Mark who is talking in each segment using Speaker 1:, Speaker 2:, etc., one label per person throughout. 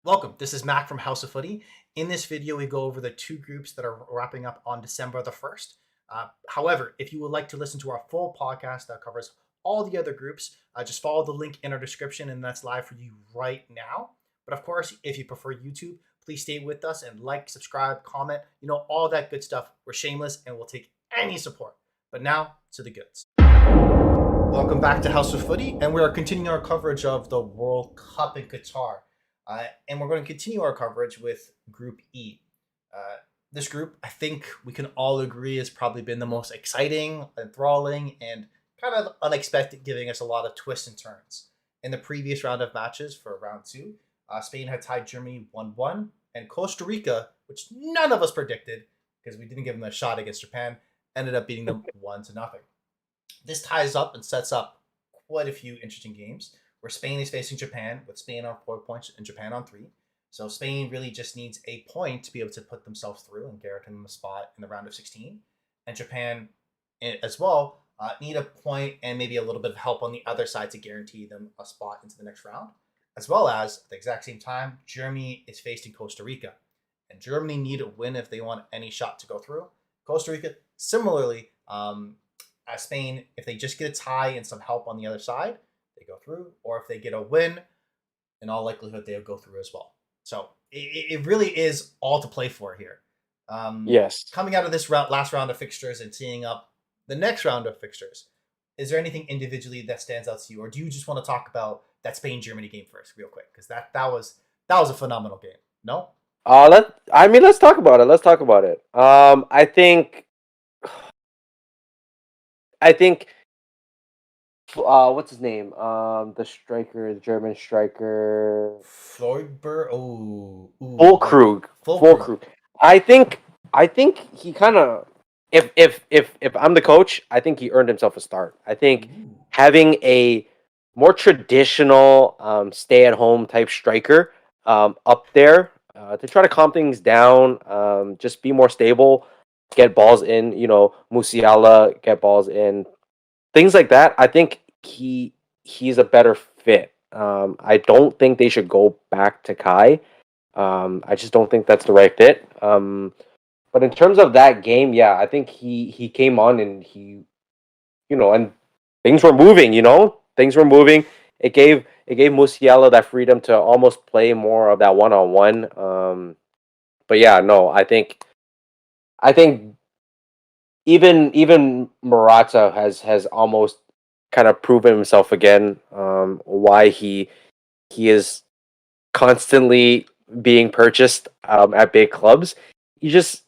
Speaker 1: Welcome. This is Mac from House of Footy. In this video, we go over the two groups that are wrapping up on December the 1st. However, if you would like to listen to our full podcast that covers all the other groups, just follow the link in our description and that's live for you right now. But of course, if you prefer YouTube, please stay with us and like, subscribe, comment, all that good stuff. We're shameless and we'll take any support. But now to the goods. Welcome back to House of Footy, and we are continuing our coverage of the World Cup in Qatar. And we're going to continue our coverage with Group E. This group, I think we can all agree, has probably been the most exciting, enthralling, and kind of unexpected, giving us a lot of twists and turns. In the previous round of matches for round two, Spain had tied Germany 1-1, and Costa Rica, which none of us predicted because we didn't give them a shot against Japan, ended up beating them 1-0. This ties up and sets up quite a few interesting games where Spain is facing Japan, with Spain on 4 points and Japan on 3. So Spain really just needs a point to be able to put themselves through and guarantee them a spot in the round of 16. And Japan as well need a point and maybe a little bit of help on the other side to guarantee them a spot into the next round. As well as, at the exact same time, Germany is facing Costa Rica. And Germany need a win if they want any shot to go through. Costa Rica, similarly, as Spain, if they just get a tie and some help on the other side, they go through. Or if they get a win, in all likelihood, they'll go through as well. So it really is all to play for here.
Speaker 2: Yes.
Speaker 1: Coming out of this last round of fixtures and teeing up the next round of fixtures, is there anything individually that stands out to you? Or do you just want to talk about that Spain-Germany game first real quick? Because that was a phenomenal game. No?
Speaker 2: Let's talk about it. I think what's his name? The German striker.
Speaker 1: Floiber. Oh.
Speaker 2: Füllkrug. I think he kind of, if I'm the coach, I think he earned himself a start. I think having a more traditional stay-at-home type striker up there to try to calm things down, just be more stable, get balls in, Musiala, get balls in, things like that. I think he's a better fit. I don't think they should go back to Kai. I just don't think that's the right fit. But in terms of that game, yeah, I think he came on and and things were moving. It gave Musiala that freedom to almost play more of that one-on-one. But yeah, no, I think even Morata has almost kind of proven himself again. Why he is constantly being purchased at big clubs. He just,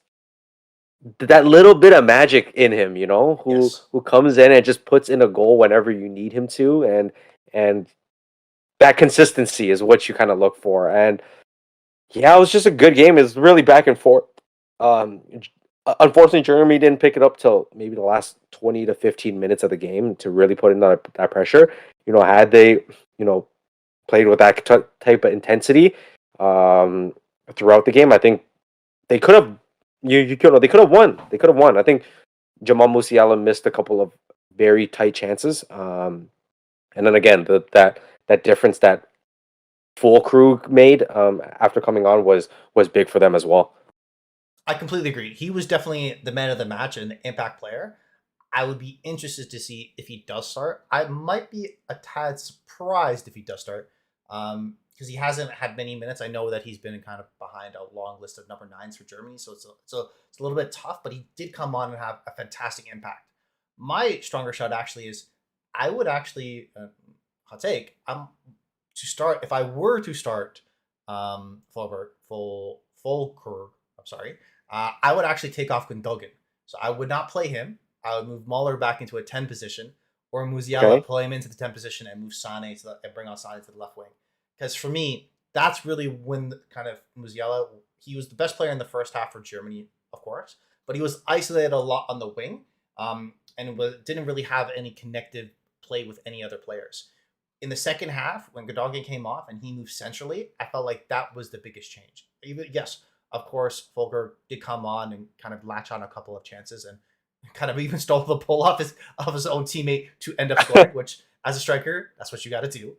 Speaker 2: that little bit of magic in him, who comes in and just puts in a goal whenever you need him to, and that consistency is what you kind of look for. And yeah, it was just a good game. It's really back and forth. Unfortunately, Germany didn't pick it up till maybe the last 20 to 15 minutes of the game to really put in that pressure. Had they, played with that type of intensity throughout the game, I think they could have. They could have won. I think Jamal Musiala missed a couple of very tight chances, and then again that difference that Füllkrug made after coming on was big for them as well.
Speaker 1: I completely agree. He was definitely the man of the match and the impact player. I would be interested to see if he does start. I might be a tad surprised if he does start, because he hasn't had many minutes. I know that he's been kind of behind a long list of number 9s for Germany, so it's a little bit tough. But he did come on and have a fantastic impact. My stronger shot actually is I would actually hot take to start, if I were to start Füllkrug. I'm sorry. I would actually take off Gundogan. So I would not play him. I would move Muller back into a 10 position, or Musiala, play him into the 10 position and move Sane and bring on Sane to the left wing. Because for me, that's really when kind of Musiala, he was the best player in the first half for Germany, of course, but he was isolated a lot on the wing, and didn't really have any connective play with any other players. In the second half, when Gundogan came off and he moved centrally, I felt like that was the biggest change. Yes, of course, Füllkrug did come on and kind of latch on a couple of chances and kind of even stole the pull off his own teammate to end up scoring, which as a striker, that's what you got to do.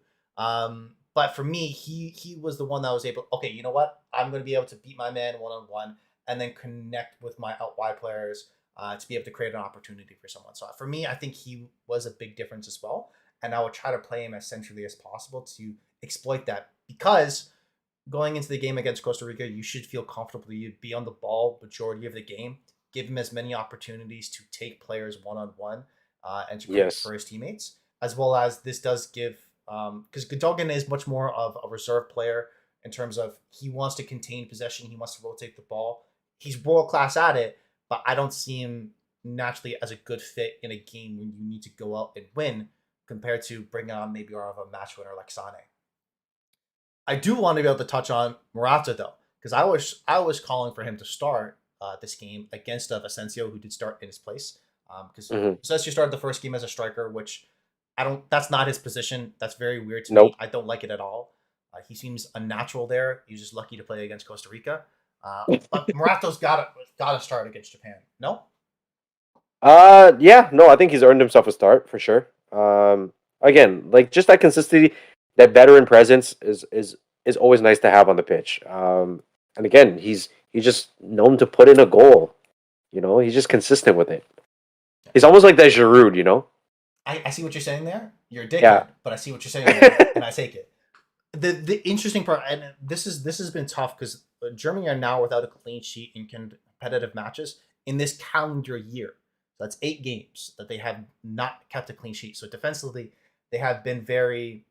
Speaker 1: But for me, he was the one that was able. Okay, you know what? I'm going to be able to beat my man 1-on-1 and then connect with my out wide players to be able to create an opportunity for someone. So for me, I think he was a big difference as well. And I would try to play him as centrally as possible to exploit that, because going into the game against Costa Rica, you should feel comfortable. You'd be on the ball majority of the game, give him as many opportunities to take players 1-on-1 and to create
Speaker 2: Yes.
Speaker 1: for his teammates, as well as this does give, because Godogan is much more of a reserve player in terms of he wants to contain possession, he wants to rotate the ball. He's world class at it, but I don't see him naturally as a good fit in a game when you need to go out and win compared to bringing on maybe more of a match winner like Sane. I do want to be able to touch on Morata though, because I was calling for him to start this game against Asensio, who did start in his place. Because
Speaker 2: Hmm.
Speaker 1: Asensio started the first game as a striker, which I don't. That's not his position. That's very weird to me.
Speaker 2: Nope.
Speaker 1: I don't like it at all. He seems unnatural there. He's just lucky to play against Costa Rica. But Morato's got to start against Japan. No.
Speaker 2: Yeah, no, I think he's earned himself a start for sure. Again, like just that consistency, that veteran presence is always nice to have on the pitch. And again, he's just known to put in a goal. You know, he's just consistent with it. He's almost like that Giroud, you know?
Speaker 1: I see what you're saying there. You're a
Speaker 2: Yeah.
Speaker 1: dickhead, but I see what you're saying there, and I take it. The interesting part, and this has been tough because Germany are now without a clean sheet in competitive matches in this calendar year. That's 8 games that they have not kept a clean sheet. So defensively, they have been very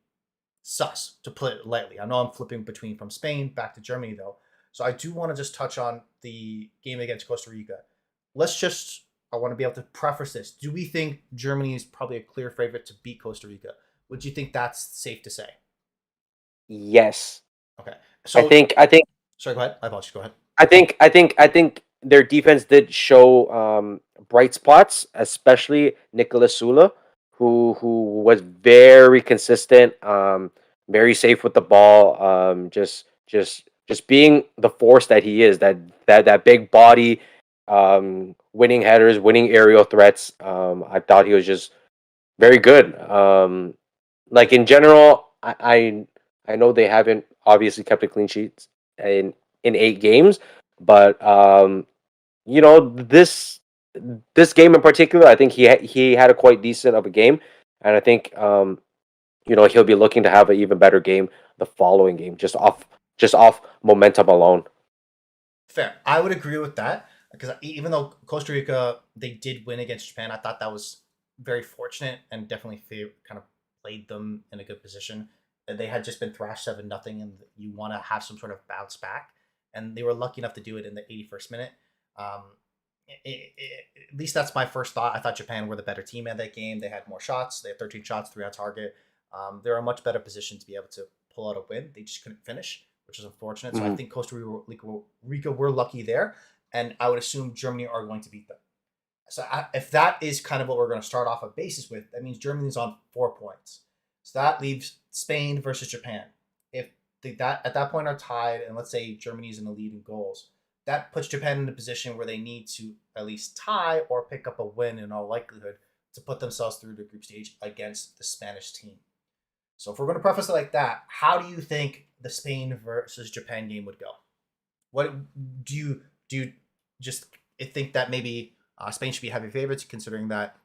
Speaker 1: sus, to put it lightly. I know I'm flipping between from Spain back to Germany though, so I do want to just touch on the game against Costa Rica. Let's just, I want to be able to preface this. Do we think Germany is probably a clear favorite to beat Costa Rica? Would you think that's safe to say?
Speaker 2: Yes.
Speaker 1: Okay.
Speaker 2: I
Speaker 1: So,
Speaker 2: think I think
Speaker 1: sorry, go ahead. My apologies. Go ahead.
Speaker 2: I think their defense did show bright spots, especially Nicolas Sula, who was very consistent, very safe with the ball, just being the force that he is, that big body, winning headers, winning aerial threats. I thought he was just very good. Like in general, I know they haven't obviously kept a clean sheet in 8 games, but you know this game in particular, I think he had a quite decent of a game, and I think you know he'll be looking to have an even better game the following game, just off momentum alone.
Speaker 1: Fair. I would agree with that because even though Costa Rica they did win against Japan, I thought that was very fortunate and definitely kind of played them in a good position. They had just been thrashed 7-0, and you want to have some sort of bounce back, and they were lucky enough to do it in the 81st minute. Um, at least that's my first thought. I thought Japan were the better team at that game. They had more shots. They had 13 shots, 3 on target. They're a much better position to be able to pull out a win. They just couldn't finish, which is unfortunate. So I
Speaker 2: Mhm.
Speaker 1: think Rica were lucky there, and I would assume Germany are going to beat them. So if that is kind of what we're going to start off a basis with, that means Germany's on 4 points. So that leaves Spain versus Japan. If that at that point are tied, and let's say Germany's in the lead in goals, that puts Japan in a position where they need to at least tie or pick up a win in all likelihood to put themselves through the group stage against the Spanish team. So if we're going to preface it like that, how do you think the Spain versus Japan game would go? What do you just think that maybe Spain should be heavy favorites, considering that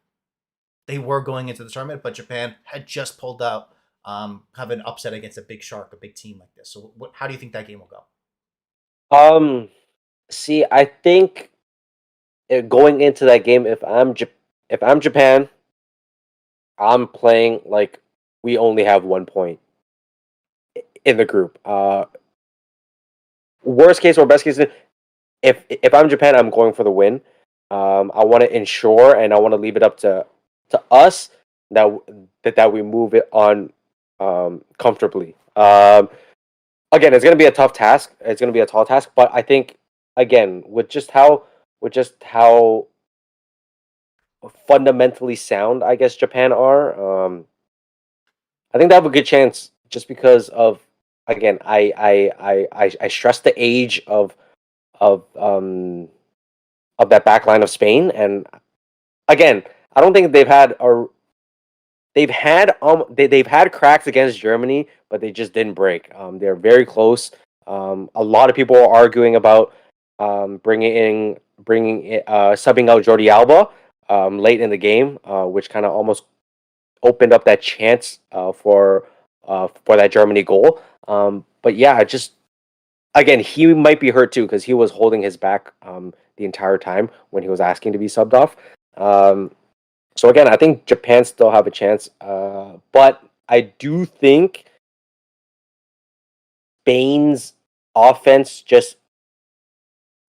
Speaker 1: they were going into the tournament, but Japan had just pulled out, have an upset against a big shark, a big team like this. So how do you think that game will go?
Speaker 2: Um, See, I think going into that game, if I'm Japan, I'm playing like we only have 1 point in the group. Worst case or best case, if I'm Japan, I'm going for the win. I want to ensure and I want to leave it up to us that that we move it on comfortably. Again, it's going to be a tough task. It's going to be a tall task, but I think again with just how fundamentally sound I guess Japan are. I think they have a good chance just because of again I stress the age of um of that back line of Spain, and again I don't think they've had they've had they've had cracks against Germany, but they just didn't break. They're very close. A lot of people are arguing about subbing out Jordi Alba late in the game, which kind of almost opened up that chance for that Germany goal. But yeah, just again, he might be hurt too because he was holding his back the entire time when he was asking to be subbed off. So again, I think Japan still have a chance, but I do think Spain's offense just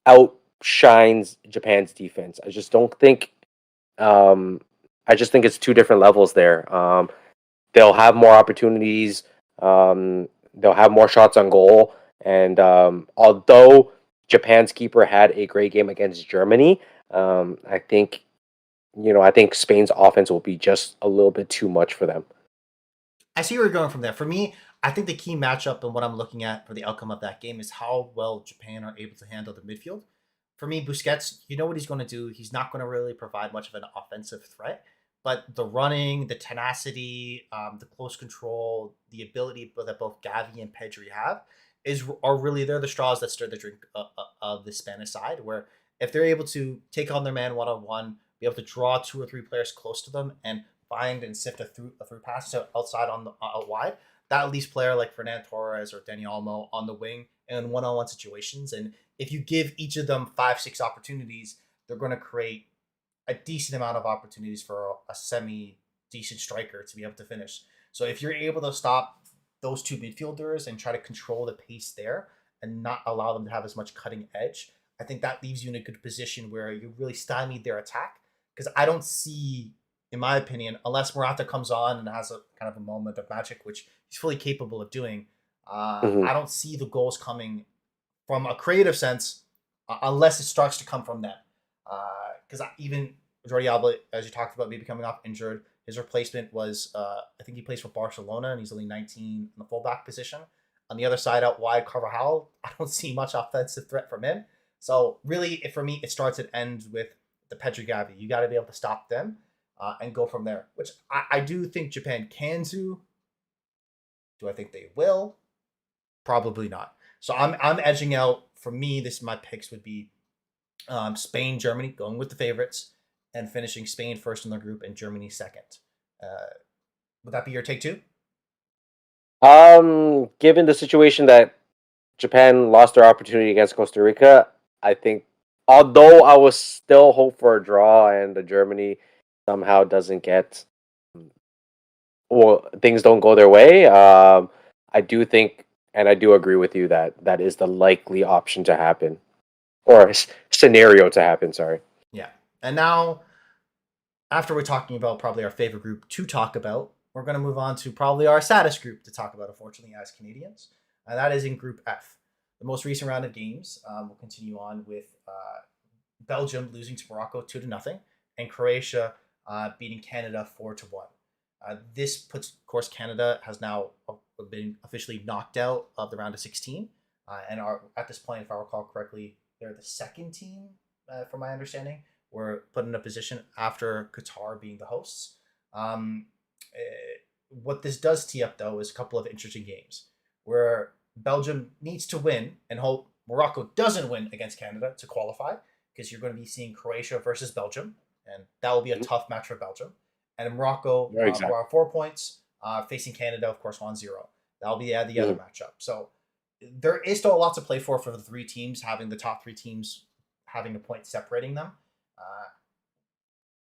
Speaker 2: outshines Japan's defense. I just don't think. I just think it's two different levels there. They'll have more opportunities. They'll have more shots on goal, and although Japan's keeper had a great game against Germany, I think I think Spain's offense will be just a little bit too much for them.
Speaker 1: I see where you're going from there. For me, I think the key matchup and what I'm looking at for the outcome of that game is how well Japan are able to handle the midfield. For me, Busquets, you know what he's going to do. He's not going to really provide much of an offensive threat, but the running, the tenacity, the close control, the ability that both Gavi and Pedri have are really they're the straws that stir the drink of the Spanish side. Where if they're able to take on their man one on one, be able to draw two or three players close to them and find and sift a through pass outside on the out wide, that leaves player like Fernand Torres or Dani Olmo on the wing in one-on-one situations. And if you give each of them 5-6 opportunities, they're going to create a decent amount of opportunities for a semi decent striker to be able to finish. So if you're able to stop those two midfielders and try to control the pace there and not allow them to have as much cutting edge, I think that leaves you in a good position where you really stymied their attack. Because I don't see, in my opinion, unless Morata comes on and has a kind of a moment of magic, which he's fully capable of doing,
Speaker 2: Mm-hmm.
Speaker 1: I don't see the goals coming from a creative sense unless it starts to come from them. Because even Jordi Alba, as you talked about, maybe coming off injured, his replacement was, I think he plays for Barcelona and he's only 19 in the fullback position. On the other side, out wide, Carvajal, I don't see much offensive threat from him. So really, for me, it starts and ends with the Pedri Gavi. You got to be able to stop them and go from there, which I do think Japan can do. Do I think they will? Probably not. So I'm edging out. For me, my picks would be Spain, Germany, going with the favorites, and finishing Spain first in the group and Germany second. Uh, would that be your take too?
Speaker 2: Given the situation that Japan lost their opportunity against Costa Rica, I think although I was still hope for a draw and the Germany somehow doesn't get or things don't go their way, I do think and I do agree with you that that is the likely option to happen or scenario to happen. Sorry.
Speaker 1: Yeah. And now, after we're talking about probably our favorite group to talk about, we're going to move on to probably our saddest group to talk about, unfortunately, as Canadians. And that is in Group F. The most recent round of games will continue on with Belgium losing to Morocco 2-0 and Croatia beating Canada 4-1. This puts, of course, Canada has now been officially knocked out of the round of 16, and are at this point, if I recall correctly, they're the second team, from my understanding, were put in a position after Qatar being the hosts. What this does tee up, though, is a couple of interesting games where Belgium needs to win and hope Morocco doesn't win against Canada to qualify, because you're going to be seeing Croatia versus Belgium, and that will be a tough match for Belgium. And Morocco,
Speaker 2: Yeah, exactly.
Speaker 1: who are 4 points, facing Canada, of course, 1-0. That'll be the other matchup. So there is still a lot to play for the three teams, having the top three teams having a point separating them.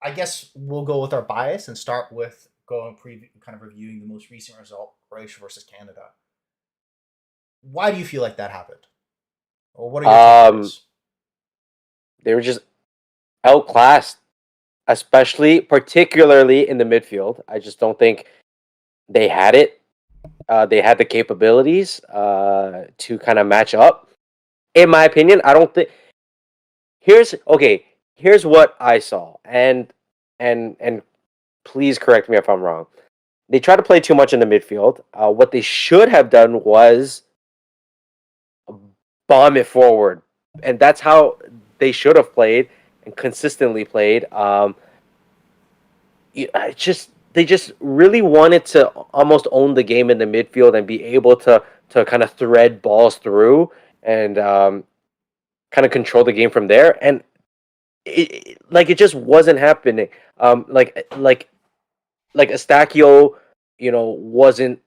Speaker 1: I guess we'll go with our bias and start with kind of reviewing the most recent result, Croatia versus Canada. Why do you feel like that happened? Or what are your takeaways?
Speaker 2: They were just outclassed, particularly in the midfield. I just don't think they had it. They had the capabilities to kind of match up. In my opinion, I don't think. Here's what I saw, and please correct me if I'm wrong. They tried to play too much in the midfield. What they should have done was bomb it forward, and that's how they should have played and consistently played. really wanted to almost own the game in the midfield and be able to kind of thread balls through and kind of control the game from there. And it just wasn't happening. Like Estacio, wasn't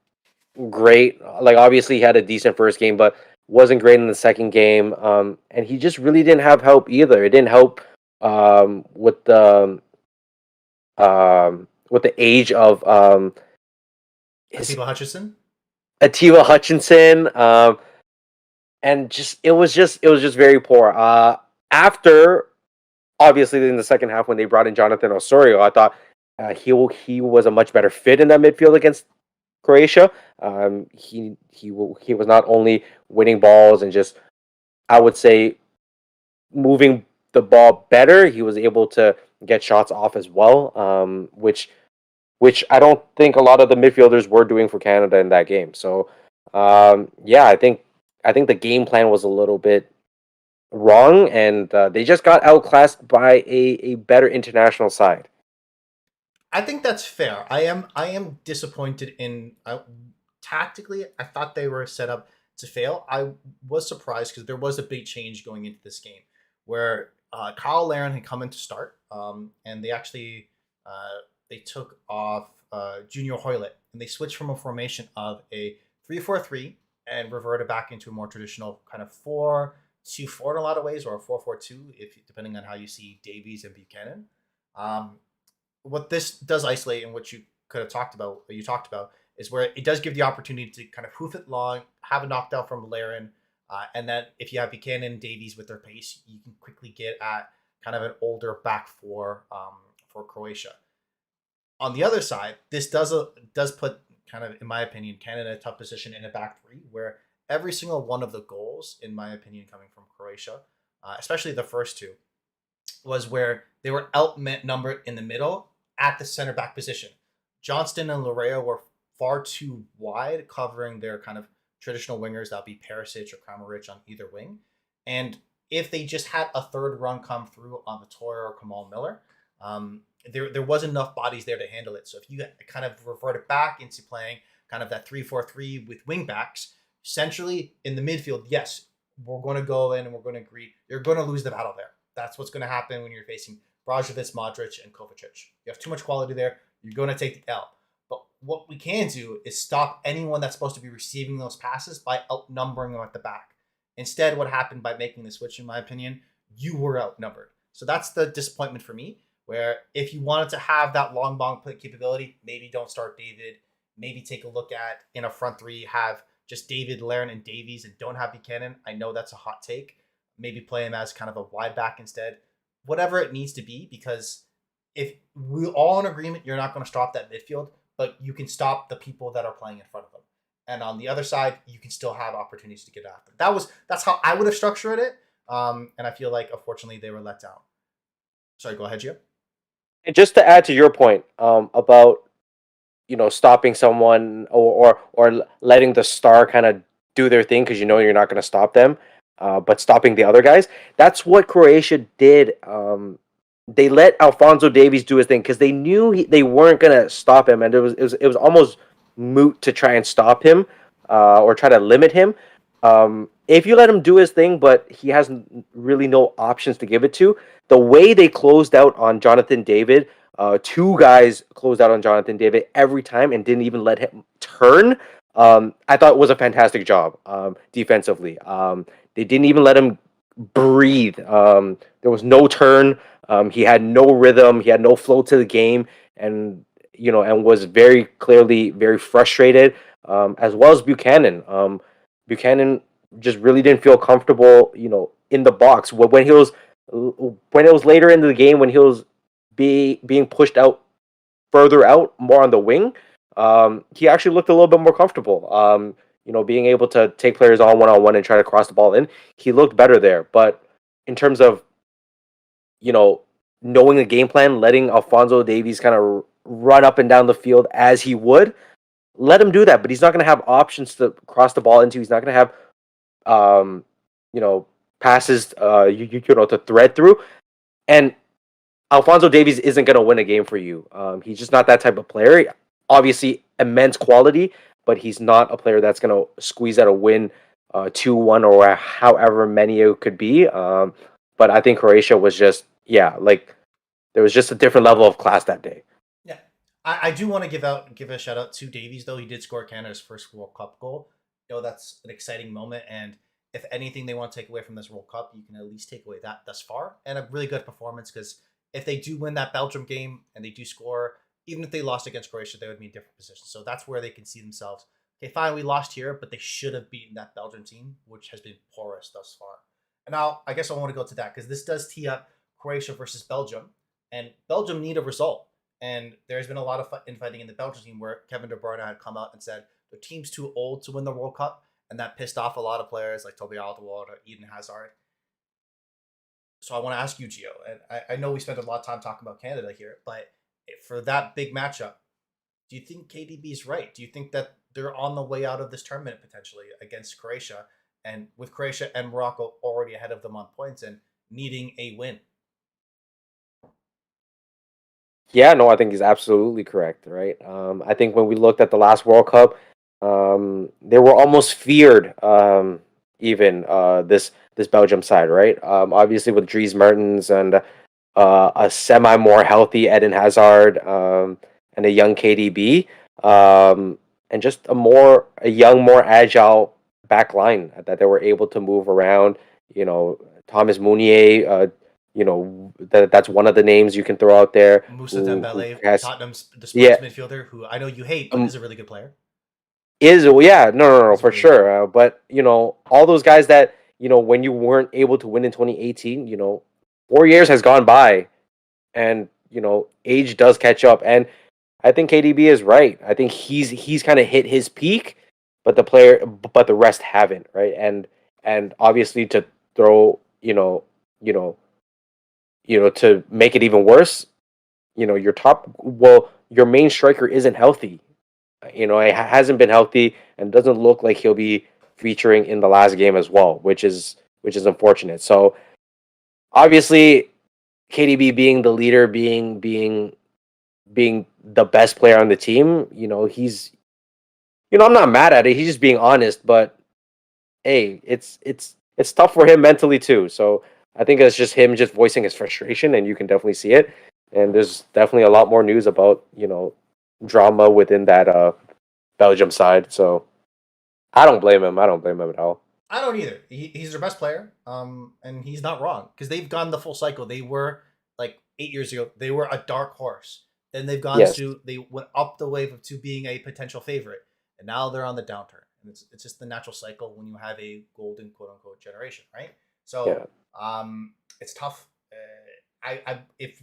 Speaker 2: great. Like obviously he had a decent first game, but wasn't great in the second game. And he just really didn't have help either. It didn't help with the age of his
Speaker 1: Atiba Hutchinson.
Speaker 2: Hutchinson. And it was just very poor. After obviously in the second half when they brought in Jonathan Osorio, I thought he was a much better fit in that midfield against Croatia. He was not only winning balls and just, I would say, moving the ball better. He was able to get shots off as well, which I don't think a lot of the midfielders were doing for Canada in that game. So yeah, I think the game plan was a little bit wrong, and they just got outclassed by a better international side.
Speaker 1: I think that's fair. I am disappointed in tactically. I thought they were set up to fail. I was surprised because there was a big change going into this game where Kyle Larin had come in to start, and they actually they took off Junior Hoylett, and they switched from a formation of a 3-4-3 and reverted back into a more traditional kind of 4-2-4 in a lot of ways, or a 4-4-2 if depending on how you see Davies and Buchanan. What this does isolate, and what you talked about, is where it does give the opportunity to kind of hoof it long, have a knockdown from Larin, and then if you have Buchanan and Davies with their pace, you can quickly get at kind of an older back four for Croatia. On the other side, this does put kind of, in my opinion, Canada in a tough position in a back three, where every single one of the goals, in my opinion, coming from Croatia, especially the first two, was where they were outnumbered in the middle at the center back position. Johnston and Lorea were far too wide, covering their kind of traditional wingers. That would be Perisic or Kramaric on either wing. And if they just had a third run come through on Vittoria or Kamal Miller, there wasn't enough bodies there to handle it. So if you kind of reverted back into playing kind of that 3-4-3 with wing backs, centrally in the midfield, yes, we're going to go in and we're going to agree. You're going to lose the battle there. That's what's going to happen when you're facing Brozovic, Modric, and Kovacic. You have too much quality there. You're going to take the L. But what we can do is stop anyone that's supposed to be receiving those passes by outnumbering them at the back. Instead, what happened by making the switch, in my opinion, you were outnumbered. So that's the disappointment for me, where if you wanted to have that long ball play capability, maybe don't start David. Maybe take a look at, in a front three, have just David, Larin, and Davies, and don't have Buchanan. I know that's a hot take. Maybe play him as kind of a wide back instead. Whatever it needs to be, because if we're all in agreement, you're not going to stop that midfield, but you can stop the people that are playing in front of them. And on the other side, you can still have opportunities to get after. That's how I would have structured it. And I feel like, unfortunately, they were let down. Sorry, go ahead, Gio.
Speaker 2: And just to add to your point about stopping someone or letting the star kind of do their thing because you're not going to stop them, but stopping the other guys. That's what Croatia did. They let Alphonso Davies do his thing because they knew they weren't going to stop him, and it was almost moot to try and stop him or try to limit him. If you let him do his thing, but he has really no options to give it to, the way they closed out on Jonathan David, two guys closed out on Jonathan David every time and didn't even let him turn. I thought it was a fantastic job defensively. They didn't even let him breathe. There was no turn. He had no rhythm. He had no flow to the game, and was very clearly very frustrated. As well as Buchanan. Buchanan just really didn't feel comfortable, in the box when it was later into the game when he was being pushed out further out, more on the wing. He actually looked a little bit more comfortable. Being able to take players on one-on-one and try to cross the ball in, he looked better there. But in terms of, knowing the game plan, letting Alphonso Davies kind of run up and down the field as he would, let him do that. But he's not going to have options to cross the ball into. He's not going to have, passes, to thread through. And Alfonso Davies isn't going to win a game for you. He's just not that type of player. Obviously, immense quality, but he's not a player that's going to squeeze out a win 2-1 or however many it could be. But I think Croatia was just, like there was just a different level of class that day.
Speaker 1: Yeah, I do want to give a shout out to Davies though. He did score Canada's first World Cup goal. That's an exciting moment, and if anything they want to take away from this World Cup, you can at least take away that thus far and a really good performance. Because if they do win that Belgium game and they do score, even if they lost against Croatia, they would be in different positions. So that's where they can see themselves. Okay, fine, we lost here, but they should have beaten that Belgium team, which has been porous thus far. And now I guess I want to go to that because this does tee up Croatia versus Belgium, and Belgium need a result. And there's been a lot of infighting in the Belgian team where Kevin De Bruyne had come out and said their team's too old to win the World Cup, and that pissed off a lot of players like Toby Alderweireld or Eden Hazard. So I want to ask you, Gio, and I know we spent a lot of time talking about Canada here, but for that big matchup, do you think KDB is right? Do you think that they're on the way out of this tournament potentially against Croatia, and with Croatia and Morocco already ahead of them on points and needing a win?
Speaker 2: Yeah, no, I think he's absolutely correct, right? I think when we looked at the last World Cup, they were almost feared, even this Belgium side, right? Obviously with Dries Mertens and a semi more healthy Eden Hazard, and a young KDB, and just a young, more agile back line that they were able to move around. Thomas Meunier, that's one of the names you can throw out there.
Speaker 1: Moussa Dembele,
Speaker 2: Has,
Speaker 1: Tottenham's the
Speaker 2: yeah,
Speaker 1: Spurs midfielder, who I know you hate, but is a really good player.
Speaker 2: yeah, no,
Speaker 1: He's
Speaker 2: for
Speaker 1: really good.
Speaker 2: sure. But all those guys that when you weren't able to win in 2018, 4 years has gone by, and age does catch up. And I think KDB is right. I think he's kind of hit his peak, but the rest haven't, right? And obviously to throw, you know, to make it even worse, your main striker isn't healthy. He hasn't been healthy and doesn't look like he'll be featuring in the last game as well, which is unfortunate. So obviously, KDB being the leader, being the best player on the team, he's I'm not mad at it. He's just being honest, but hey, it's tough for him mentally too. So I think it's just him just voicing his frustration, and you can definitely see it. And there's definitely a lot more news about drama within that Belgium side. So I don't blame him. I don't blame him at all.
Speaker 1: I don't either. He's their best player, and he's not wrong because they've gone the full cycle. They were like 8 years ago. They were a dark horse. Then they've gone
Speaker 2: Yes.
Speaker 1: to they went up the wave to being a potential favorite, and now they're on the downturn. And it's just the natural cycle when you have a golden quote unquote generation, right?
Speaker 2: Yeah.
Speaker 1: So it's tough. I if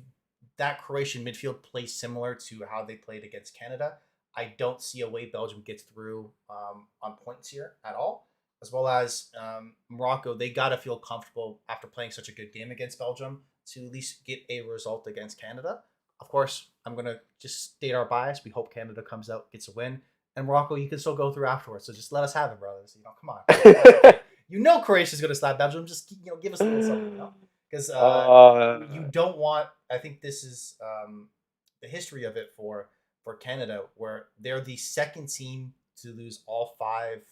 Speaker 1: that Croatian midfield plays similar to how they played against Canada, I don't see a way Belgium gets through on points here at all. As well as Morocco, they got to feel comfortable after playing such a good game against Belgium to at least get a result against Canada. Of course, I'm going to just state our bias. We hope Canada comes out, gets a win. And Morocco, you can still go through afterwards. So just let us have it, brothers. Come on. Croatia's going to slap Belgium. Just give us a little something, because you don't want. I think this is the history of it for Canada, where they're the second team to lose all five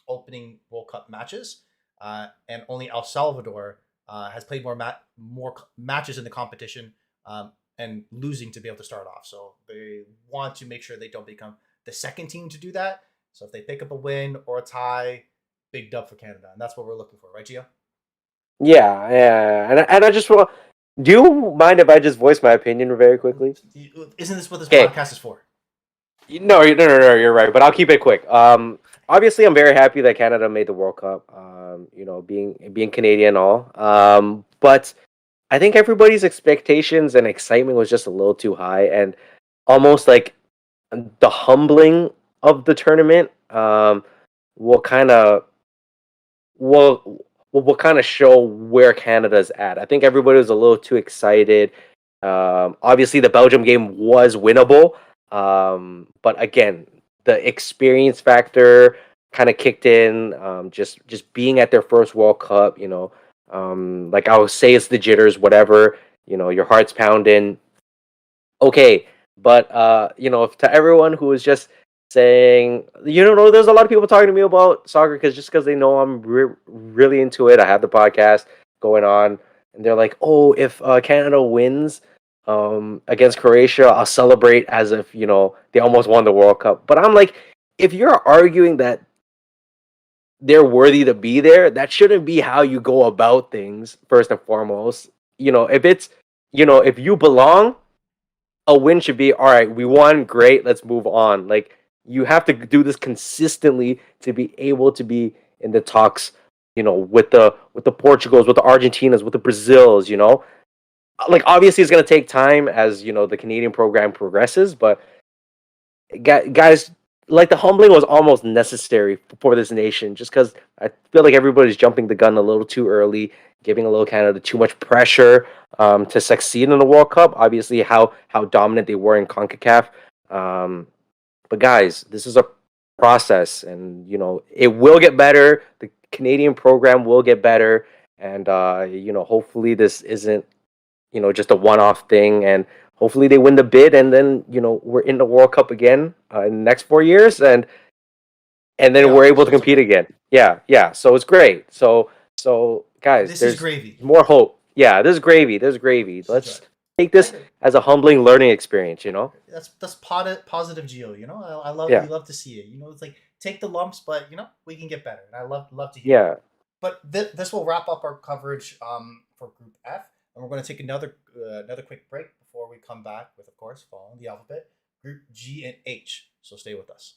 Speaker 1: opening World Cup matches, and only El Salvador has played more matches in the competition, and losing to be able to start off. So they want to make sure they don't become the second team to do that. So if they pick up a win or a tie, big dub for Canada, and that's what we're looking for, right, Gio?
Speaker 2: Yeah. And I just want. Do you mind if I just voice my opinion very quickly?
Speaker 1: Isn't this what this
Speaker 2: Okay.
Speaker 1: podcast is for?
Speaker 2: No, you're right, but I'll keep it quick. Obviously, I'm very happy that Canada made the World Cup. Being Canadian and all. But I think everybody's expectations and excitement was just a little too high, and almost like the humbling of the tournament will kind of will kind of show where Canada's at. I think everybody was a little too excited. Obviously, the Belgium game was winnable, but again, the experience factor kind of kicked in. Just being at their first World Cup, like I would say, it's the jitters, whatever. your heart's pounding. Okay, but to everyone who is just saying, there's a lot of people talking to me about soccer because they know I'm really into it. I have the podcast going on, and they're like, "Oh, if Canada wins against Croatia, I'll celebrate as if they almost won the World Cup." But I'm like, if you're arguing that they're worthy to be there, that shouldn't be how you go about things. First and foremost, if it's if you belong, a win should be all right. We won, great. Let's move on. Like you have to do this consistently to be able to be in the talks. With the Portugals, with the Argentinas, with the Brazils. Like obviously it's gonna take time as the Canadian program progresses, but guys, like the humbling was almost necessary for this nation, just because I feel like everybody's jumping the gun a little too early, giving a little Canada too much pressure to succeed in the World Cup. Obviously, how dominant they were in Concacaf, but guys, this is a process, and it will get better. The Canadian program will get better, and hopefully this isn't just a one-off thing, and hopefully they win the bid, and then we're in the World Cup again in the next 4 years, and then
Speaker 1: Yeah,
Speaker 2: we're able to
Speaker 1: so it's
Speaker 2: compete
Speaker 1: okay.
Speaker 2: again. Yeah, yeah. So it's great. So guys,
Speaker 1: This is
Speaker 2: there's
Speaker 1: gravy.
Speaker 2: more hope. Yeah, there's gravy. There's gravy.
Speaker 1: Just enjoy
Speaker 2: Let's
Speaker 1: it.
Speaker 2: take this as a humbling learning experience.
Speaker 1: That's positive Geo. I love we
Speaker 2: Yeah,
Speaker 1: love to see it. It's like take the lumps, but we can get better, and I love to hear it.
Speaker 2: yeah.
Speaker 1: But this will wrap up our coverage for Group F, and we're going to take another quick break before we come back with, of course, following the alphabet, Group G and H. So stay with us.